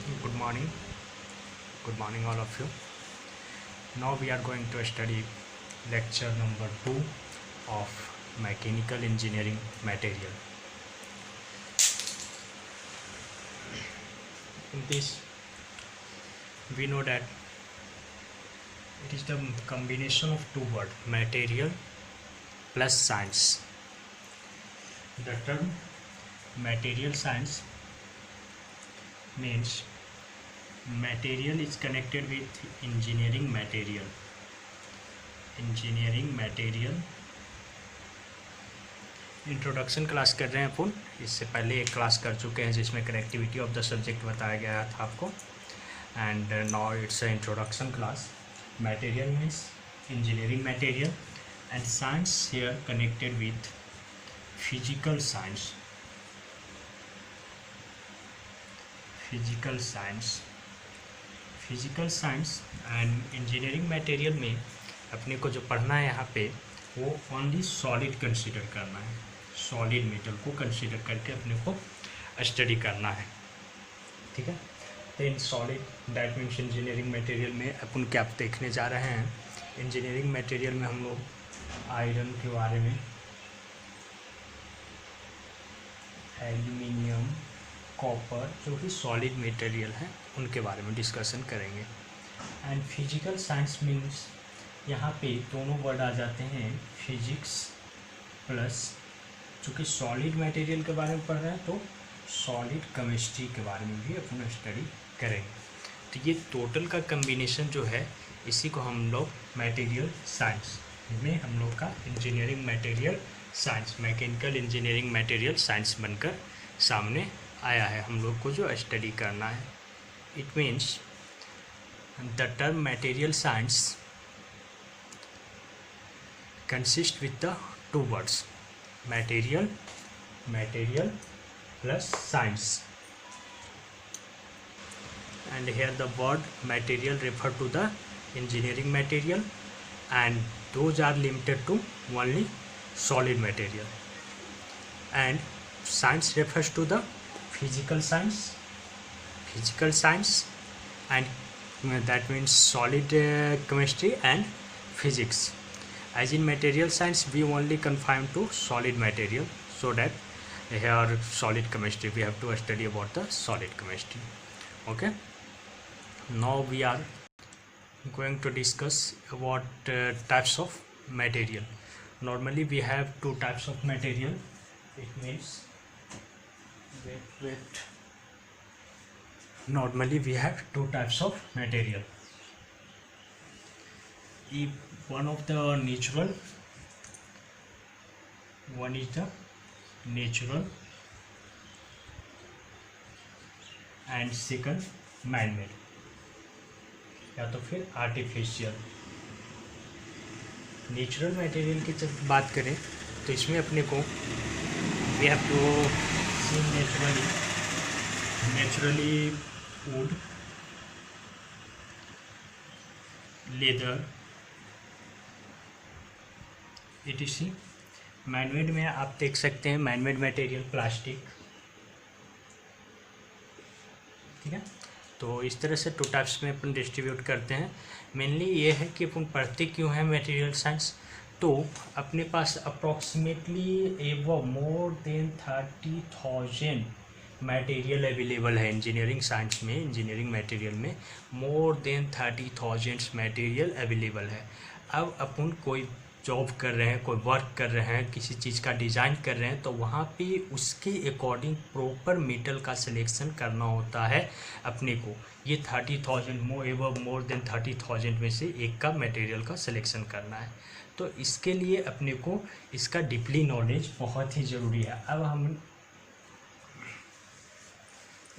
Good morning. Good morning, all of you. Now we are going to study lecture number 2 of mechanical engineering material. In this, we know that it is the combination of two words, material plus science. The term material science means material is connected with engineering material. Engineering material introduction class कर रहे हैं अपन। इससे पहले एक class कर चुके हैं जिसमें कनेक्टिविटी ऑफ द सब्जेक्ट बताया गया था आपको, and now it's a introduction class. Material means engineering material and science here connected with physical science. Physical science and engineering material में अपने को जो पढ़ना है यहाँ पे वो ओनली सॉलिड कंसीडर करना है. सॉलिड मेटल को कंसीडर करके अपने को स्टडी करना है, ठीक है. तो in solid that means engineering material में अपन क्या देखने जा रहे हैं. इंजीनियरिंग मटेरियल में हम लोग आयरन के बारे में, एल्यूमिनियम, कॉपर जो कि सॉलिड मटेरियल हैं उनके बारे में डिस्कशन करेंगे. एंड फिजिकल साइंस मीन्स यहाँ पे दोनों वर्ड आ जाते हैं, फिजिक्स प्लस, चूँकि सॉलिड मटेरियल के बारे में पढ़ रहे हैं तो सॉलिड केमिस्ट्री के बारे में भी अपन स्टडी करेंगे. तो ये टोटल का कम्बिनेशन जो है इसी को हम लोग मटेरियल साइंस में हम लोग का engineering material science, mechanical engineering material science बनकर सामने आया है. हम लोग को जो स्टडी करना है, it means the term material science consist with the two words material plus science, and here the word material refer to the engineering material and those are limited to only solid material, and science refers to the physical science and that means solid chemistry and physics. As in material science we only confine to solid material, so that here solid chemistry we have to study about the solid chemistry. Okay, now we are going to discuss about types of material. Normally we have two types of material. It means normally we have two types of material. One is the natural and second man made या तो फिर artificial. Natural material की जब बात करें तो इसमें अपने को we have to see naturally wood, leather, etc. Manmade में आप देख सकते हैं मैनमेड मटेरियल प्लास्टिक, ठीक है. तो इस तरह से टू टाइप्स में अपन डिस्ट्रीब्यूट करते हैं. मेनली ये है कि अपन पढ़ते क्यों हैं मटेरियल साइंस, तो अपने पास अप्रॉक्सीमेटली एवं मोर देन 30,000 मटेरियल अवेलेबल है इंजीनियरिंग साइंस में. इंजीनियरिंग मटेरियल में मोर देन 30,000 मटेरियल अवेलेबल है. अब अपन कोई जॉब कर रहे हैं, कोई वर्क कर रहे हैं, किसी चीज़ का डिज़ाइन कर रहे हैं, तो वहाँ पे उसके अकॉर्डिंग प्रॉपर मेटल का सिलेक्शन करना होता है अपने को. ये 30,000 मोर देन 30,000 में से एक का मटेरियल का सिलेक्शन करना है. तो इसके लिए अपने को इसका डीपली नॉलेज बहुत ही ज़रूरी है.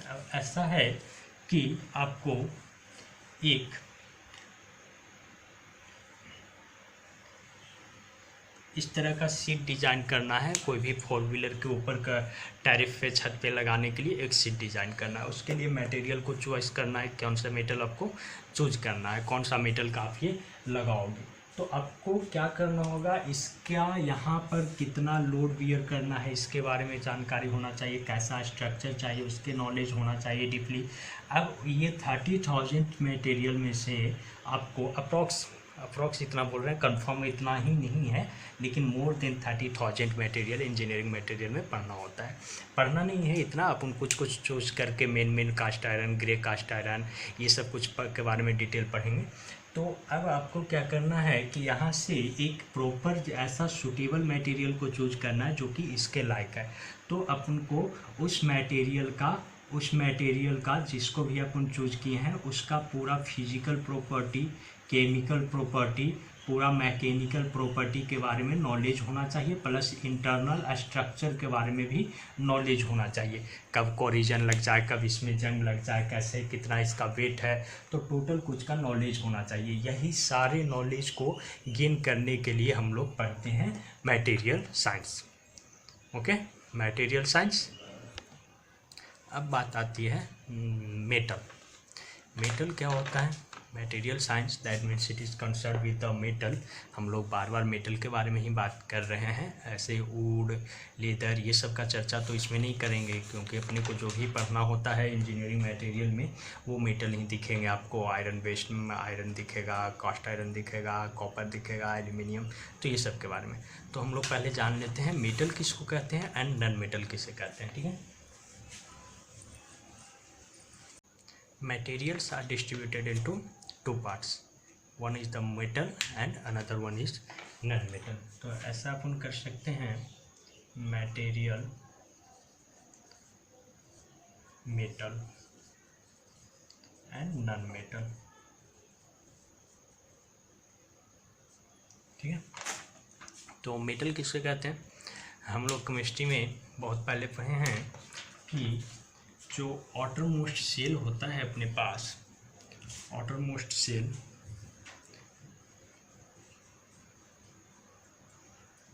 अब ऐसा है कि आपको एक इस तरह का सीट डिज़ाइन करना है. कोई भी 4 व्हीलर के ऊपर का टैरिफ पे छत पे लगाने के लिए एक सीट डिज़ाइन करना है. उसके लिए मटेरियल को चॉइस करना है, कौन सा मेटल आपको चूज करना है, कौन सा मेटल का आप ये लगाओगे. तो आपको क्या करना होगा, इसका यहाँ पर कितना लोड बियर करना है इसके बारे में जानकारी होना चाहिए, कैसा स्ट्रक्चर चाहिए उसके नॉलेज होना चाहिए डीपली। अब ये 30,000 मटेरियल में से आपको अप्रॉक्स इतना बोल रहे हैं, कंफर्म इतना ही नहीं है, लेकिन more than 30,000 material engineering material में पढ़ना होता है। पढ़ना नहीं है इतना, अपन कुछ चूज करके main cast iron, grey cast iron, ये सब कुछ के बारे में डिटेल पढ़ेंगे। तो अब आपको क्या करना है कि यहाँ से एक प्रॉपर ऐसा सूटेबल मटेरियल को चूज करना है जो कि इसके लायक है। तो अपन को उस मटेरियल का जिसको भी अपन चूज किए हैं उसका पूरा फिजिकल प्रॉपर्टी, केमिकल प्रॉपर्टी, पूरा मैकेनिकल प्रॉपर्टी के बारे में नॉलेज होना चाहिए, प्लस इंटरनल स्ट्रक्चर के बारे में भी नॉलेज होना चाहिए। कब कोरिजन लग जाए, कब इसमें जंग लग जाए, कैसे कितना इसका वेट है, तो टोटल कुछ का नॉलेज होना चाहिए। यही सारे नॉलेज को गेन करने के लिए हम लोग पढ़ते हैं material science. Okay, material science. अब बात आती है मेटल। मेटल क्या होता है? Material science that means it is concern with the metal. हम लोग बार बार मेटल के बारे में ही बात कर रहे हैं, ऐसे वुड, लेदर, ये सब का चर्चा तो इसमें नहीं करेंगे, क्योंकि अपने को जो भी पढ़ना होता है इंजीनियरिंग मटेरियल में वो मेटल ही दिखेंगे आपको। आयरन बेस्ड आयरन दिखेगा, कास्ट आयरन दिखेगा, कॉपर दिखेगा, एल्यूमिनियम, तो ये सब के बारे में। तो हम लोग पहले जान लेते हैं मेटल किसको कहते हैं एंड नॉन मेटल किसे कहते हैं। ठीक है, materials are distributed into two parts, one is the metal and another one is non-metal। तो ऐसा अपन कर सकते हैं material, metal and non-metal। ठीक है, तो मेटल किससे कहते हैं? हम लोग केमिस्ट्री में बहुत पहले पढ़े हैं कि जो आउटरमोस्ट सेल होता है अपने पास, आउटरमोस्ट सेल,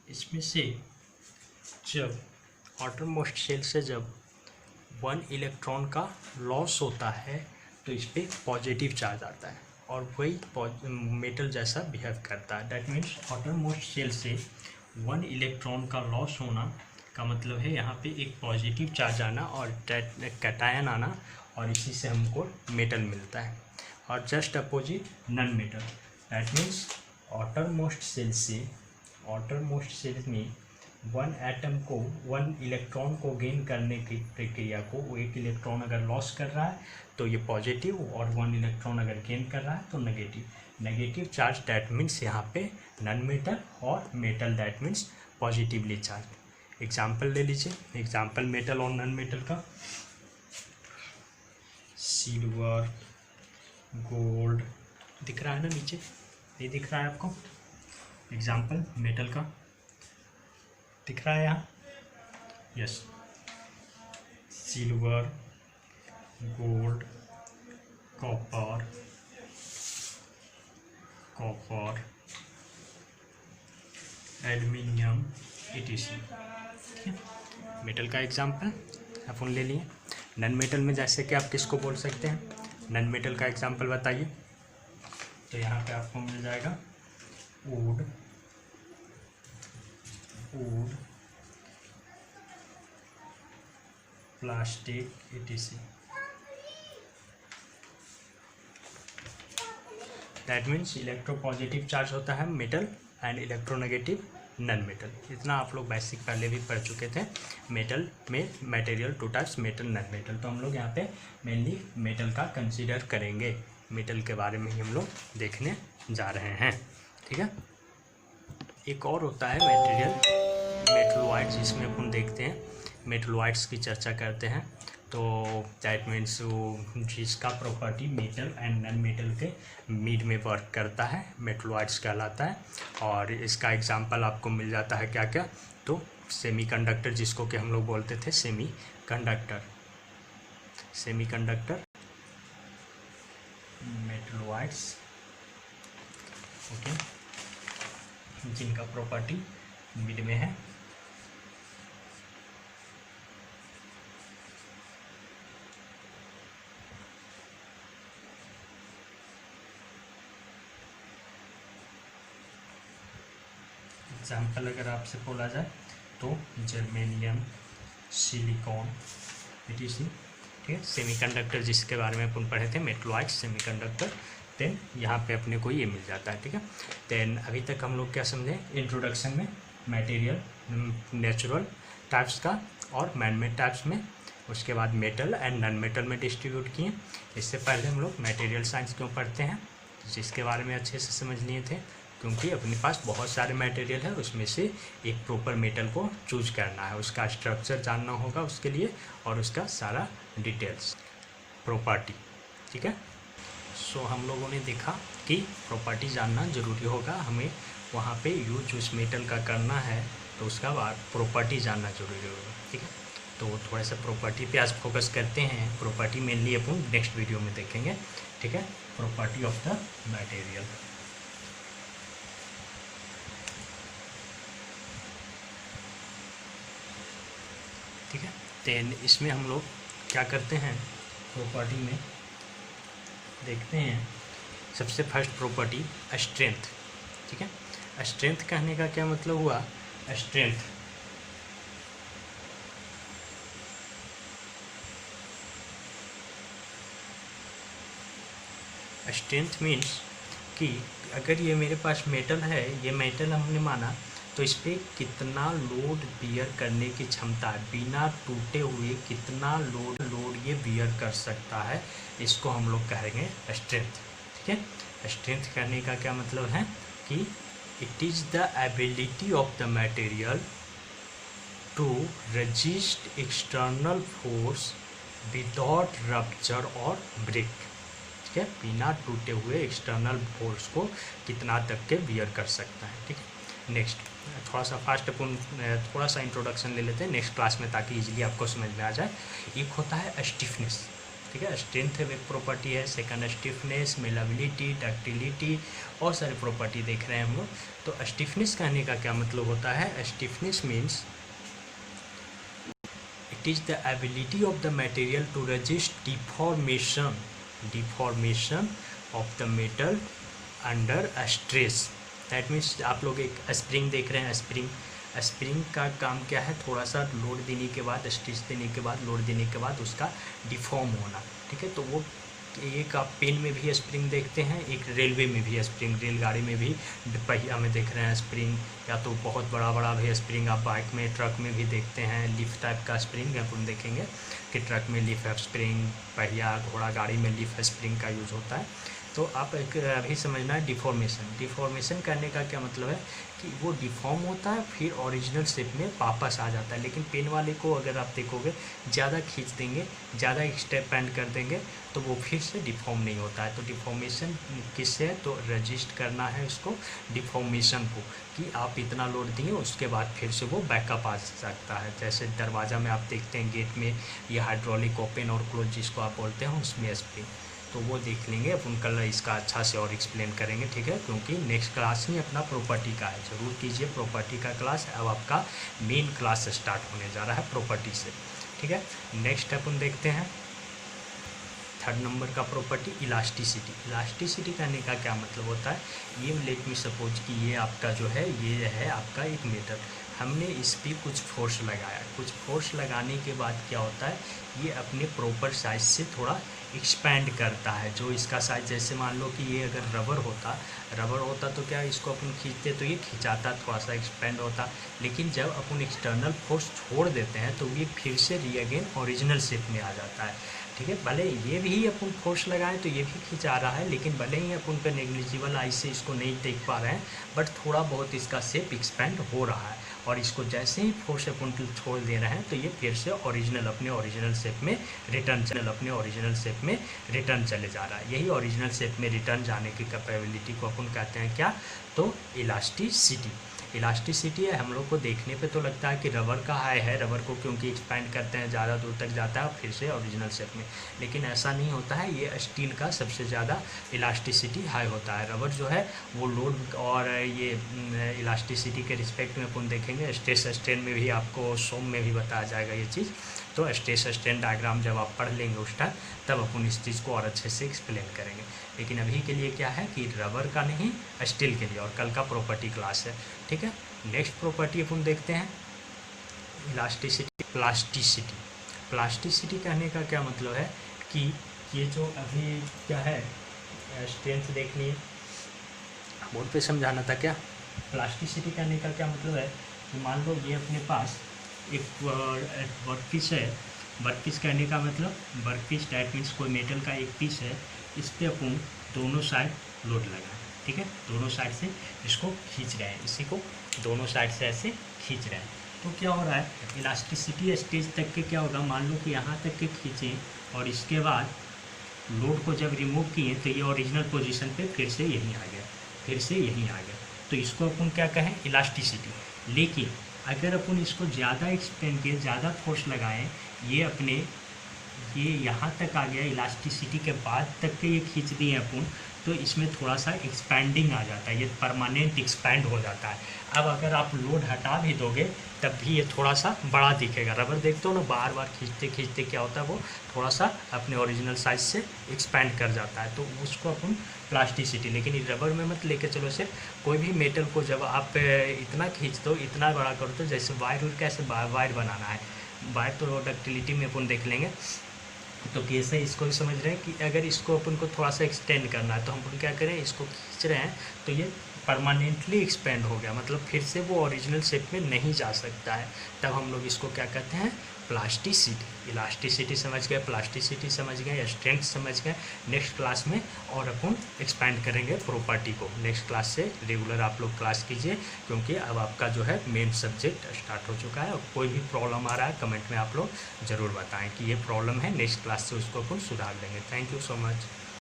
इसमें से जब आउटरमोस्ट सेल से जब 1 इलेक्ट्रॉन का लॉस होता है तो इस पर पॉजिटिव चार्ज आता है और वही मेटल जैसा बिहेव करता है। दैट मीन्स आउटरमोस्ट सेल से 1 इलेक्ट्रॉन का लॉस होना का मतलब है यहाँ पे एक पॉजिटिव चार्ज आना और कैटायन आना, और इसी से हमको मेटल मिलता है। और just opposite non metal, that means outermost shell में 1 एटम को 1 इलेक्ट्रॉन को गेन करने की प्रक्रिया को, वो 1 इलेक्ट्रॉन अगर लॉस कर रहा है तो ये पॉजिटिव, और 1 इलेक्ट्रॉन अगर गेन कर रहा है तो नेगेटिव चार्ज, दैट मीन्स यहाँ पे नॉन मेटल, और metal that means positively charge. Example ले लीजिए, एग्जाम्पल मेटल और नॉन मेटल का, सिल्वर, गोल्ड, दिख रहा है ना नीचे, ये दिख रहा है आपको? एग्जाम्पल मेटल का दिख रहा है यहाँ? Yes, silver, gold, copper, aluminium, etc। Metal का एग्जाम्पल अपन ले लिए। नॉन मेटल में जैसे कि आप किसको बोल सकते हैं? नॉन मेटल का एग्जाम्पल बताइए। तो यहाँ पे आपको मिल जाएगा would, plastic, etc। That means electropositive charge होता है metal and electronegative non metal. इतना आप लोग बेसिक पहले भी पढ़ चुके थे। मेटल में material two types, metal, non metal. तो हम लोग यहाँ पे मेनली मेटल का कंसीडर करेंगे, मेटल के बारे में ही हम लोग देखने जा रहे हैं। ठीक है, एक और होता है मटेरियल मेटलोइड्स, जिसमें अपन देखते हैं मेटलोइड्स की चर्चा करते हैं। तो दैट मीन्स जिसका property metal and non metal के मिड में वर्क करता है, मेटलोइड्स कहलाता है। और इसका एग्जांपल आपको मिल जाता है क्या क्या? तो सेमीकंडक्टर, जिसको कि हम लोग बोलते थे सेमीकंडक्टर, मेटलोइड्स, ओके, जिनका प्रॉपर्टी मिड में है। एग्जाम्पल अगर आपसे बोला जाए तो जर्मेनियम, सिलिकॉन, ETC, ठीक है। सेमीकंडक्टर जिसके बारे में अपन पढ़े थे, मेटलॉइड सेमीकंडक्टर, देन यहाँ पे अपने को ये मिल जाता है, ठीक है। देन अभी तक हम लोग क्या समझे इंट्रोडक्शन में, मटेरियल नेचुरल टाइप्स का और मैनमेड टाइप्स में, उसके बाद मेटल एंड नॉन मेटल में डिस्ट्रीब्यूट किए। इससे पहले हम लोग मटेरियल साइंस क्यों पढ़ते हैं, जिसके बारे में अच्छे से समझ लिए थे, क्योंकि अपने पास बहुत सारे मटेरियल है, उसमें से एक प्रॉपर मेटल को चूज करना है, उसका स्ट्रक्चर जानना होगा उसके लिए और उसका सारा डिटेल्स, प्रॉपर्टी, ठीक है। सो हम लोगों ने देखा कि प्रॉपर्टी जानना ज़रूरी होगा, हमें वहाँ पे यूज उस मेटल का करना है तो उसका प्रॉपर्टी जानना ज़रूरी होगा, ठीक है। तो थोड़ा सा प्रॉपर्टी पे आज फोकस करते हैं। प्रॉपर्टी मेनली अपन नेक्स्ट वीडियो में देखेंगे, ठीक है। प्रॉपर्टी ऑफ द मटेरियल, ठीक है। देन इसमें हम लोग क्या करते हैं, प्रॉपर्टी में देखते हैं सबसे फर्स्ट प्रॉपर्टी स्ट्रेंथ, ठीक है। स्ट्रेंथ कहने का क्या मतलब हुआ, स्ट्रेंथ स्ट्रेंथ मीन्स कि अगर ये मेरे पास मेटल है, ये मेटल हमने माना, तो इस पर कितना लोड बियर करने की क्षमता है, बिना टूटे हुए कितना लोड ये बियर कर सकता है, इसको हम लोग कहेंगे स्ट्रेंथ, ठीक है। स्ट्रेंथ करने का क्या मतलब है कि it is the ability of the material to resist external force without rupture और ब्रेक, ठीक है। बिना टूटे हुए एक्सटर्नल फोर्स को कितना तक के बियर कर सकता है, ठीक है। नेक्स्ट थोड़ा सा फास्ट अपन थोड़ा सा इंट्रोडक्शन ले लेते हैं नेक्स्ट क्लास में, ताकि इजीली आपको समझ में आ जाए। एक होता है स्टिफनेस, ठीक है। स्ट्रेंथ एक प्रॉपर्टी है, सेकंड स्टिफनेस, मेलेबिलिटी, डक्टिलिटी और सारे प्रॉपर्टी देख रहे हैं हम लोग। तो स्टिफनेस कहने का क्या मतलब होता है, stiffness means it is the ability of the material to resist deformation of the metal under stress. That means आप लोग एक स्प्रिंग देख रहे हैं, स्प्रिंग का काम क्या है, थोड़ा सा लोड देने के बाद, स्ट्रेस देने के बाद, लोड देने के बाद उसका डिफॉर्म होना, ठीक है। तो वो एक आप पेन में भी स्प्रिंग देखते हैं, एक रेलवे में भी स्प्रिंग, रेलगाड़ी में भी पहिया में देख रहे हैं स्प्रिंग, या तो बहुत बड़ा भी स्प्रिंग आप बाइक में, ट्रक में भी देखते हैं, लिफ्ट टाइप का स्प्रिंग अपन देखेंगे कि ट्रक में लिफ्ट स्प्रिंग, पहिया घोड़ा गाड़ी में लिफ्ट स्प्रिंग का यूज़ होता है। तो आप एक अभी समझना है डिफॉर्मेशन करने का क्या मतलब है कि वो डिफॉर्म होता है फिर ओरिजिनल शेप में वापस आ जाता है। लेकिन पेन वाले को अगर आप देखोगे ज़्यादा खींच देंगे, ज़्यादा एक्सपेंड कर देंगे तो वो फिर से डिफॉर्म नहीं होता है। तो डिफॉर्मेशन किससे है, तो रजिस्ट करना है उसको, डिफॉर्मेशन को, कि आप इतना लोड दिए उसके बाद फिर से वो बैकअप आ सकता है। जैसे दरवाज़ा में आप देखते हैं गेट में ये हाइड्रोलिक ओपन और क्लोज जिसको आप बोलते हैं, उसमें स्प्रिंग, तो वो देख लेंगे अपन कल, इसका अच्छा से और एक्सप्लेन करेंगे, ठीक है। क्योंकि नेक्स्ट क्लास में अपना प्रॉपर्टी का है, जरूर कीजिए प्रॉपर्टी का क्लास। अब आपका मेन क्लास स्टार्ट होने जा रहा है प्रॉपर्टी से, ठीक है। नेक्स्ट अपन देखते हैं थर्ड नंबर का प्रॉपर्टी इलास्टिसिटी। इलास्टिसिटी कहने का क्या मतलब होता है, ये लेट मी सपोज कि ये आपका जो है, ये है आपका एक मेटल, हमने इस पर कुछ फोर्स लगाया, कुछ फोर्स लगाने के बाद क्या होता है, ये अपने प्रॉपर साइज से थोड़ा एक्सपैंड करता है। जो इसका साइज, जैसे मान लो कि ये अगर रबर होता तो क्या इसको अपन खींचते तो ये खिंचाता, थोड़ा सा एक्सपेंड होता। लेकिन जब अपन एक्सटर्नल फोर्स छोड़ देते हैं तो ये फिर से रीअगेन ओरिजिनल शेप में आ जाता है, ठीक है। भले ये भी अपन फोर्स लगाएं तो ये भी खिंचा रहा है, लेकिन भले ही अपन का नेग्लिजिबल आई से इसको नहीं देख पा रहे हैं, बट थोड़ा बहुत इसका शेप एक्सपेंड हो रहा है। और इसको जैसे ही फोर्स अपन छोड़ दे रहे हैं तो ये फिर से अपने ओरिजिनल शेप में रिटर्न चले जा रहा है। यही ओरिजिनल शेप में रिटर्न जाने की कैपेबिलिटी को अपन कहते हैं क्या, तो इलास्टिसिटी है। हम लोग को देखने पे तो लगता है कि रबर का हाई है, रबर को क्योंकि एक्सपैंड करते हैं ज़्यादा दूर तक जाता है और फिर से ओरिजिनल शेप में, लेकिन ऐसा नहीं होता है। ये स्टील का सबसे ज़्यादा इलास्टिसिटी हाई होता है। रबर जो है वो लोड और ये इलास्टिसिटी के रिस्पेक्ट में अपन देखेंगे, स्ट्रेस स्ट्रेन में भी आपको सोम में भी बताया जाएगा ये चीज़। तो स्ट्रेस स्ट्रेन डायग्राम जब आप पढ़ लेंगे उस टाइम, तब अपन इस चीज़ को और अच्छे से एक्सप्लेन करेंगे। लेकिन अभी के लिए क्या है कि रबर का नहीं, स्टील के लिए, और कल का प्रॉपर्टी क्लास है, ठीक है। नेक्स्ट प्रॉपर्टी अपन देखते हैं इलास्टिसिटी। प्लास्टिसिटी कहने का क्या मतलब है कि ये जो अभी क्या है स्ट्रेंथ देख लिए, बोर्ड पे समझाना था क्या। प्लास्टिसिटी कहने का क्या मतलब है कि मान लो ये अपने पास एक वर्कपीस है। वर्कपीस कहने का मतलब वर्कपीस डैट मीन्स कोई मेटल का एक पीस है, इस पर अपन दोनों साइड लोड लगाए, ठीक है, दोनों साइड से इसको खींच रहे हैं, इसी को दोनों साइड से ऐसे खींच रहे हैं। तो क्या हो रहा है इलास्टिसिटी स्टेज तक के क्या होगा, मान लो कि यहाँ तक के खींचें और इसके बाद लोड को जब रिमूव किए तो ये ओरिजिनल पोजीशन पे फिर से यहीं आ गया, फिर से यहीं आ गया। तो इसको अपन क्या कहें इलास्टिसिटी। लेकिन अगर अपन इसको ज़्यादा एक्सपेंड किए, ज़्यादा फोर्स लगाएं, ये अपने ये यहाँ तक आ गया, इलास्टिसिटी के बाद तक के ये खींच दिए अपन, तो इसमें थोड़ा सा एक्सपैंडिंग आ जाता है, ये परमानेंट एक्सपैंड हो जाता है। अब अगर आप लोड हटा भी दोगे तब भी ये थोड़ा सा बड़ा दिखेगा। रबर देखते हो ना, बार बार खींचते खींचते क्या होता है वो थोड़ा सा अपने ओरिजिनल साइज से एक्सपैंड कर जाता है, तो उसको अपन प्लास्टिसिटी। लेकिन इस रबर में मत लेके चलो, सिर्फ कोई भी मेटल को जब आप इतना खींच दो, इतना बड़ा कर दो, जैसे वायर कैसे वायर बनाना है, वायर तो डक्टिलिटी में अपन देख लेंगे, तो कैसे इसको भी समझ रहे हैं कि अगर इसको अपन को थोड़ा सा एक्सटेंड करना है तो हम क्या करें, इसको खींच रहे हैं तो ये परमानेंटली एक्सपेंड हो गया, मतलब फिर से वो ओरिजिनल शेप में नहीं जा सकता है। तब हम लोग इसको क्या कहते हैं प्लास्टिसिटी। इलास्टिसिटी समझ गए, प्लास्टिसिटी समझ गए, स्ट्रेंथ समझ गए। नेक्स्ट क्लास में और अपन एक्सपैंड करेंगे प्रॉपर्टी को। नेक्स्ट क्लास से रेगुलर आप लोग क्लास कीजिए, क्योंकि अब आपका जो है मेन सब्जेक्ट स्टार्ट हो चुका है। और कोई भी प्रॉब्लम आ रहा है कमेंट में आप लोग ज़रूर बताएं कि ये प्रॉब्लम है, नेक्स्ट क्लास से उसको अपन सुधार देंगे। Thank you so much.